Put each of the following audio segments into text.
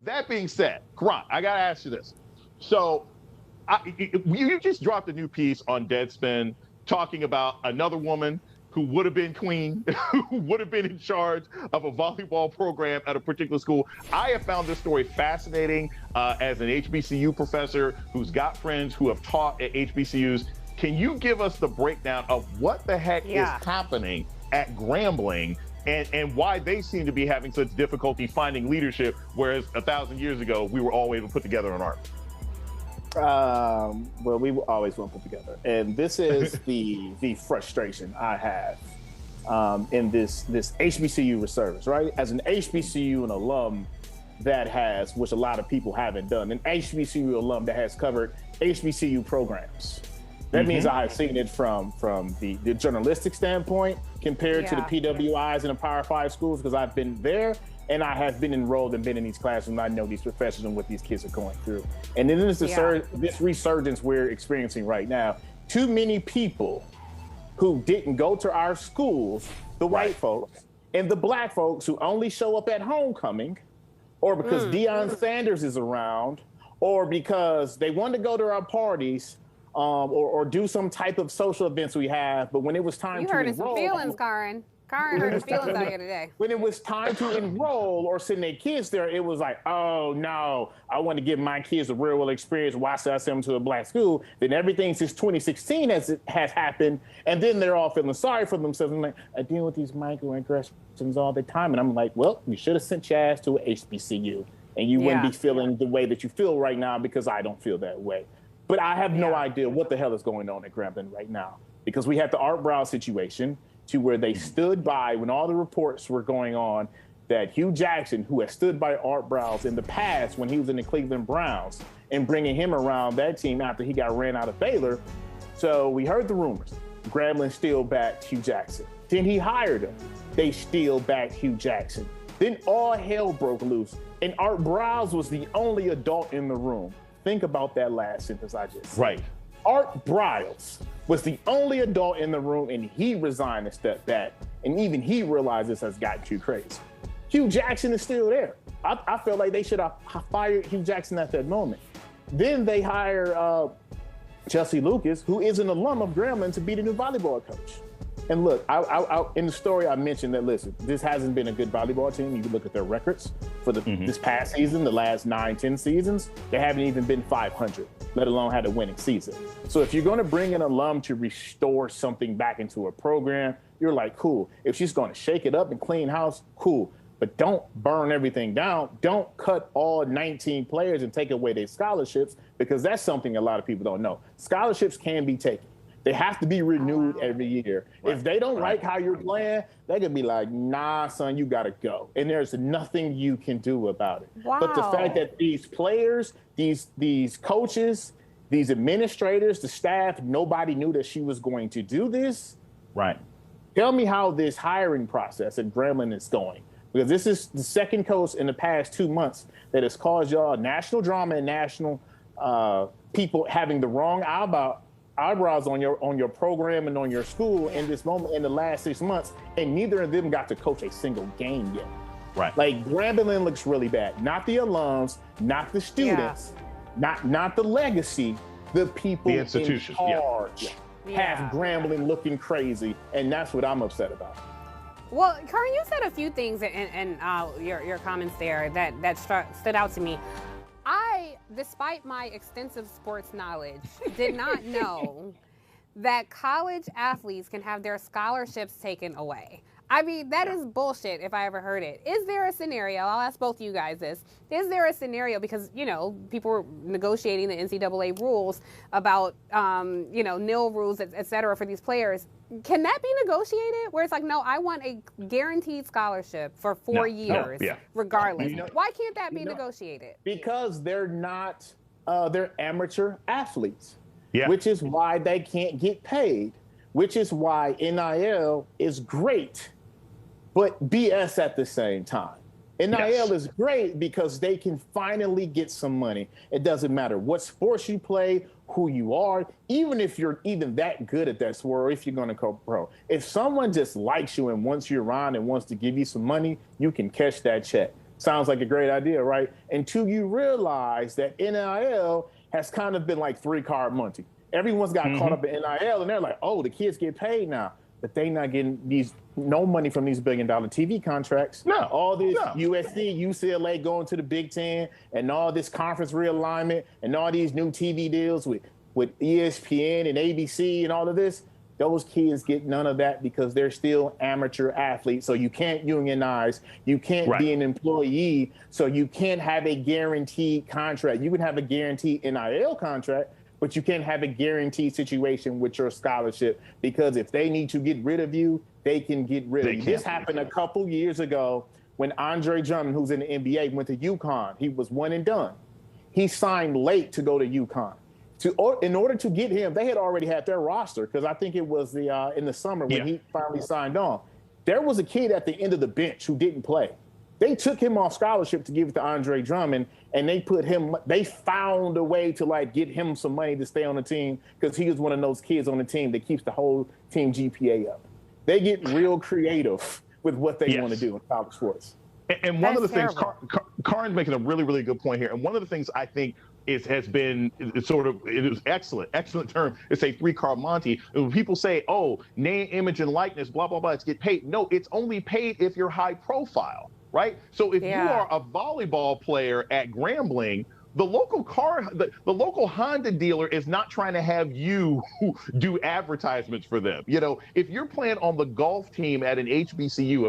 That being said, Carron, I got to ask you this. So you just dropped a new piece on Deadspin talking about another woman who would have been queen, who would have been in charge of a volleyball program at a particular school. I have found this story fascinating as an HBCU professor who's got friends who have taught at HBCUs. Can you give us the breakdown of what the heck is happening at Grambling and why they seem to be having such difficulty finding leadership, whereas 1,000 years ago, we were all able to put together an army? Well, we always want to put together, and this is the frustration I have in this HBCU service, right? As an HBCU, an alum that has, which a lot of people haven't done, an HBCU alum that has covered HBCU programs. That means I have seen it from the journalistic standpoint compared to the PWIs and the Power 5 schools, because I've been there. And I have been enrolled and been in these classrooms. I know these professors and what these kids are going through. And then there's this resurgence we're experiencing right now. Too many people who didn't go to our schools, the white folks, and the black folks who only show up at homecoming, or because Deion Sanders is around, or because they wanted to go to our parties, or do some type of social events we have. But when it was time to enroll— You hurt some feelings, Carron. Carron hurt his feelings out here today. When it was time to enroll or send their kids there, it was like, oh no, I want to give my kids a real world experience. Why should I send them to a black school? Then everything since 2016 has happened, and then they're all feeling sorry for themselves. I'm like, I deal with these microaggressions all the time, and I'm like, well, you should have sent your ass to an HBCU, and you wouldn't be feeling the way that you feel right now, because I don't feel that way. But I have no idea what the hell is going on at Grambling right now, because we had the Art Brown situation, to where they stood by when all the reports were going on that Hugh Jackson, who had stood by Art Browns in the past when he was in the Cleveland Browns, and bringing him around that team after he got ran out of Baylor. So we heard the rumors. Grambling still backed Hugh Jackson. Then he hired him. They still backed Hugh Jackson. Then all hell broke loose, and Art Browns was the only adult in the room. Think about that last sentence I just said. Right. Art Briles was the only adult in the room, and he resigned and stepped back. And even he realized this has gotten too crazy. Hugh Jackson is still there. I felt like they should have fired Hugh Jackson at that moment. Then they hire Chelsea Lucas, who is an alum of Grambling, to be the new volleyball coach. And look, in the story I mentioned that, listen, this hasn't been a good volleyball team. You can look at their records for this past season, the last 9-10 seasons. They haven't even been 500, let alone had a winning season. So if you're going to bring an alum to restore something back into a program, you're like, cool. If she's going to shake it up and clean house, cool. But don't burn everything down. Don't cut all 19 players and take away their scholarships, because that's something a lot of people don't know. Scholarships can be taken. They have to be renewed every year. Right. If they don't like how you're playing, they can be like, nah, son, you got to go. And there's nothing you can do about it. Wow. But the fact that these players, these coaches, these administrators, the staff, nobody knew that she was going to do this. Right. Tell me how this hiring process at Grambling is going. Because this is the second coach in the past 2 months that has caused y'all national drama and national people having the wrong eyebrows on your program and on your school in this moment in the last 6 months, and neither of them got to coach a single game yet. Right. Like, Grambling looks really bad. Not the alums, not the students, not the legacy, the people the institution in charge have Grambling looking crazy, and that's what I'm upset about. Well, Carron, you said a few things in your comments there that stood out to me. I, despite my extensive sports knowledge, did not know that college athletes can have their scholarships taken away. I mean, that is bullshit if I ever heard it. Is there a scenario, I'll ask both you guys this, is there a scenario, because, you know, people were negotiating the NCAA rules about, NIL rules, et cetera, for these players. Can that be negotiated? Where it's like, no, I want a guaranteed scholarship for 4 years, regardless. Why can't that be negotiated? Because they're not, they're amateur athletes, yeah. Which is why they can't get paid, which is why NIL is great, but BS at the same time. NIL is great because they can finally get some money. It doesn't matter what sports you play, who you are, even if you're even that good at that sport, or if you're going to go pro. If someone just likes you and wants you around and wants to give you some money, you can catch that check. Sounds like a great idea, right? Until you realize that NIL has kind of been like three-card Monty. Everyone's got caught up in NIL, and they're like, oh, the kids get paid now. But they not getting no money from these billion-dollar TV contracts. No. All this USC, UCLA going to the Big Ten, and all this conference realignment, and all these new TV deals with ESPN and ABC and all of this. Those kids get none of that because they're still amateur athletes. So you can't unionize. You can't be an employee. So you can't have a guaranteed contract. You can have a guaranteed NIL contract, but you can't have a guaranteed situation with your scholarship, because if they need to get rid of you, they can get rid of you. This happened a couple years ago when Andre Drummond, who's in the NBA, went to UConn. He was one and done. He signed late to go to UConn. In order to get him, they had already had their roster, because I think it was in the summer when he finally signed on. There was a kid at the end of the bench who didn't play. They took him off scholarship to give it to Andre Drummond, and they found a way to get him some money to stay on the team, because he was one of those kids on the team that keeps the whole team GPA up. They get real creative with what they want to do in college sports. And one of the things, Carron's making a really, really good point here. And one of the things I think it is excellent term. It's a three-card Monty. And when people say, oh, name, image, and likeness, blah, blah, blah, it's get paid. No, it's only paid if you're high profile, right? So if you are a volleyball player at Grambling, the local Honda dealer is not trying to have you do advertisements for them. If you're playing on the golf team at an HBCU,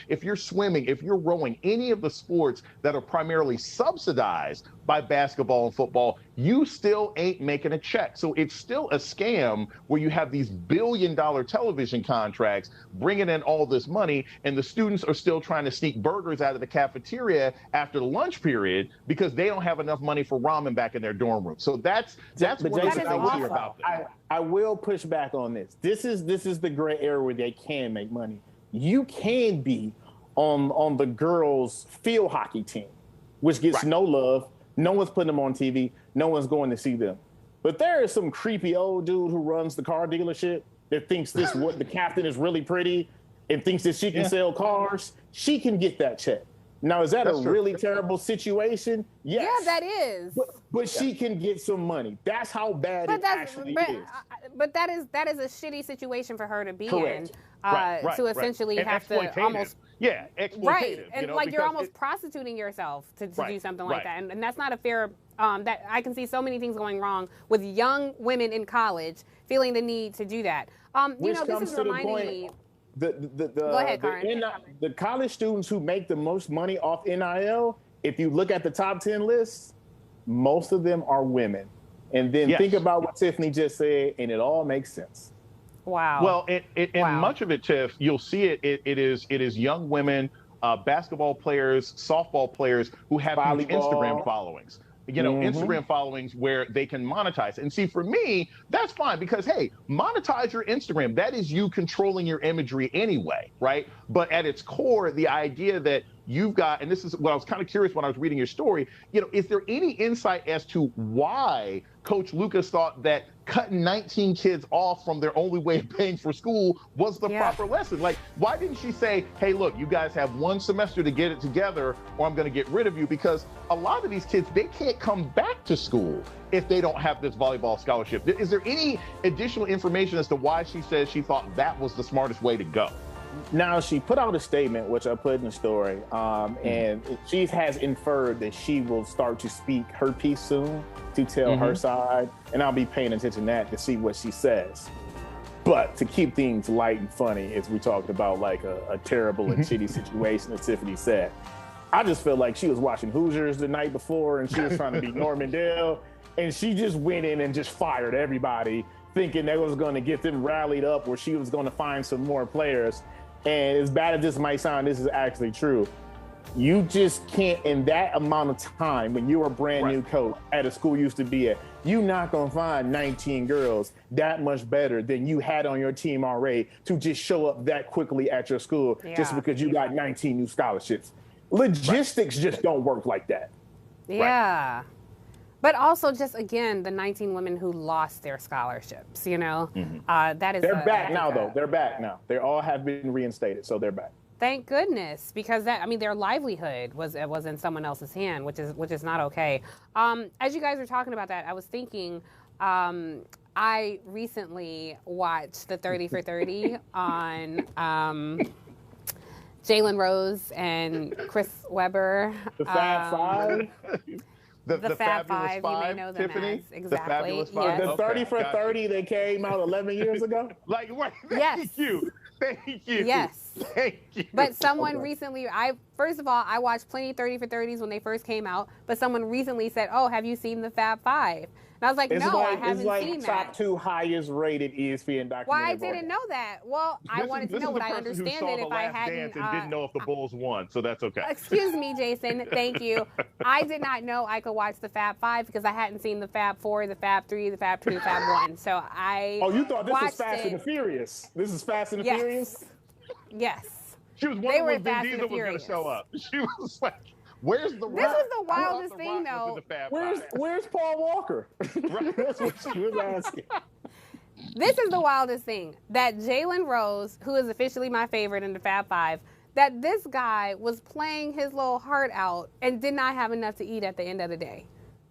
if you're swimming, if you're rowing, any of the sports that are primarily subsidized by basketball and football, you still ain't making a check. So it's still a scam where you have these billion-dollar television contracts bringing in all this money, and the students are still trying to sneak burgers out of the cafeteria after the lunch period because they don't have enough money for ramen back in their dorm room. So that's one of the things here about this. I will push back on this. This is the gray area where they can make money. You can be on the girls' field hockey team, which gets no love. No one's putting them on TV. No one's going to see them. But there is some creepy old dude who runs the car dealership that thinks the captain is really pretty and thinks that she can sell cars. She can get that check. Now, is that a really terrible situation? Yes. Yeah, that is. But she can get some money. That's how bad it actually is. But that is a shitty situation for her to be in. To essentially have to almost exploitative, and you're almost prostituting yourself to do something like that, and that's not a fair. That I can see so many things going wrong with young women in college feeling the need to do that. This is reminding me. Go ahead, Carron. The college students who make the most money off NIL, if you look at the top 10 lists, most of them are women. And then think about what Tiffany just said, and it all makes sense. Wow. Well, and much of it, Tiff, you'll see it. It is young women, basketball players, softball players who have huge Instagram followings. Instagram followings where they can monetize. And see, for me, that's fine because, hey, monetize your Instagram. That is you controlling your imagery anyway, right? But at its core, the idea that you've got, and this is what I was kind of curious when I was reading your story, is there any insight as to why Coach Lucas thought that cutting 19 kids off from their only way of paying for school was the proper lesson? Like, why didn't she say, hey, look, you guys have one semester to get it together or I'm going to get rid of you? Because a lot of these kids, they can't come back to school if they don't have this volleyball scholarship. Is there any additional information as to why she says she thought that was the smartest way to go? Now, she put out a statement, which I put in the story, and she has inferred that she will start to speak her piece soon to tell her side, and I'll be paying attention to that to see what she says. But to keep things light and funny, as we talked about like a terrible and shitty situation, as Tiffany said, I just feel like she was watching Hoosiers the night before, and she was trying to be Norman Dale, and she just went in and just fired everybody, thinking that was going to get them rallied up, or she was going to find some more players. And as bad as this might sound, this is actually true. You just can't, in that amount of time, when you're a brand new coach at a school you used to be at, you're not going to find 19 girls that much better than you had on your team already to just show up that quickly at your school just because you got 19 new scholarships. Logistics just don't work like that. Yeah. But also, just again, the 19 women who lost their scholarships, that is. They're back now, though. They're back now. They all have been reinstated, so they're back. Thank goodness, because their livelihood was in someone else's hand, which is not okay. As you guys were talking about that, I was thinking, I recently watched the 30 for 30 on Jalen Rose and Chris Webber. The Fab Five. The Fab Five, you may know them Tiffany? as. Exactly. The Fabulous Five? Yes. The 30 for 30 that came out 11 years ago? Like, right, Yes. Thank you. Yes. Thank you. But someone recently, first of all, I watched plenty of 30 for 30s when they first came out, but someone recently said, "Oh, have you seen the Fab Five?" And I was like, "No, I haven't seen it's like that." top 2 highest rated ESPN documentary. Well, I didn't know that. Well, I wanted to know, but I understand it if I hadn't. And didn't know if the Bulls won, so that's okay. Excuse me, Jason. Thank you. I did not know I could watch the Fab Five because I hadn't seen the Fab Four, the Fab Three, the Fab Two, the Fab One. So I. Oh, you thought this was watched Fast and the Furious? This is Fast and the Furious? Yes. She was wondering when Vin Diesel was going to show up. She was like, "Where's the Rock?" This is the wildest thing, though. Where's Paul Walker? That's what she was asking. This is the wildest thing, that Jalen Rose, who is officially my favorite in the Fab Five, that this guy was playing his little heart out and did not have enough to eat at the end of the day.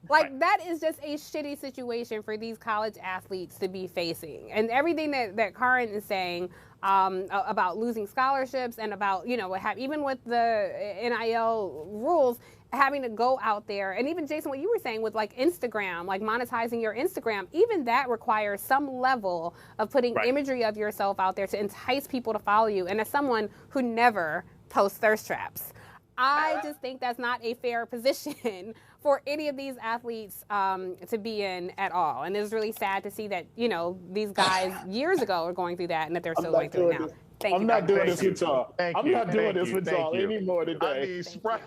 Like, that is just a shitty situation for these college athletes to be facing. And everything that Carron is saying about losing scholarships and about, even with the NIL rules, having to go out there. And even, Jason, what you were saying with, like, Instagram, like monetizing your Instagram, even that requires some level of putting imagery of yourself out there to entice people to follow you. And as someone who never posts thirst traps, I just think that's not a fair position for any of these athletes to be in at all. And it's really sad to see that, these guys years ago were going through that and that they're still going through it now. I'm not doing this with y'all. I'm not doing this with y'all anymore today. Sprite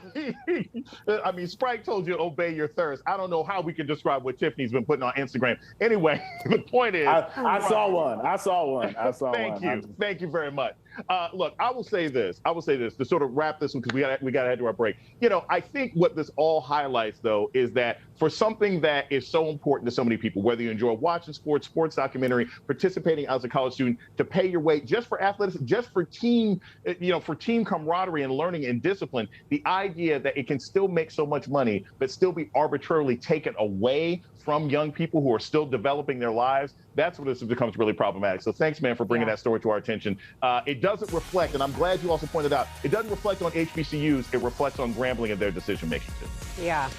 told you to obey your thirst. I don't know how we can describe what Tiffany's been putting on Instagram. Anyway, the point is, I saw one. Thank you very much. Look, I will say this to sort of wrap this one, because we got to head to our break. I think what this all highlights, though, is that for something that is so important to so many people, whether you enjoy watching sports documentary, participating as a college student, to pay your way just for athletics, just for team, for team camaraderie and learning and discipline, the idea that it can still make so much money, but still be arbitrarily taken away from young people who are still developing their lives, that's where this becomes really problematic. So thanks, man, for bringing that story to our attention. It doesn't reflect, and I'm glad you also pointed out, it doesn't reflect on HBCUs, it reflects on Grambling and their decision-making too. Yeah.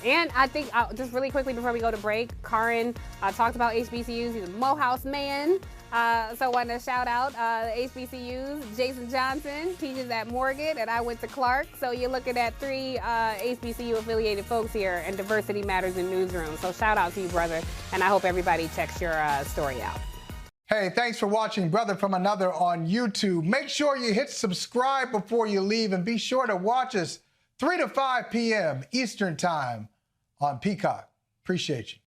And I think, just really quickly before we go to break, Carron talked about HBCUs. He's a Morehouse man. So I wanted to shout out the HBCUs. Jason Johnson teaches at Morgan, and I went to Clark. So you're looking at 3 HBCU-affiliated folks here, and diversity matters in newsrooms. So shout out to you, brother, and I hope everybody checks your story out. Hey, thanks for watching Brother from Another on YouTube. Make sure you hit subscribe before you leave, and be sure to watch us 3 to 5 p.m. Eastern Time on Peacock. Appreciate you.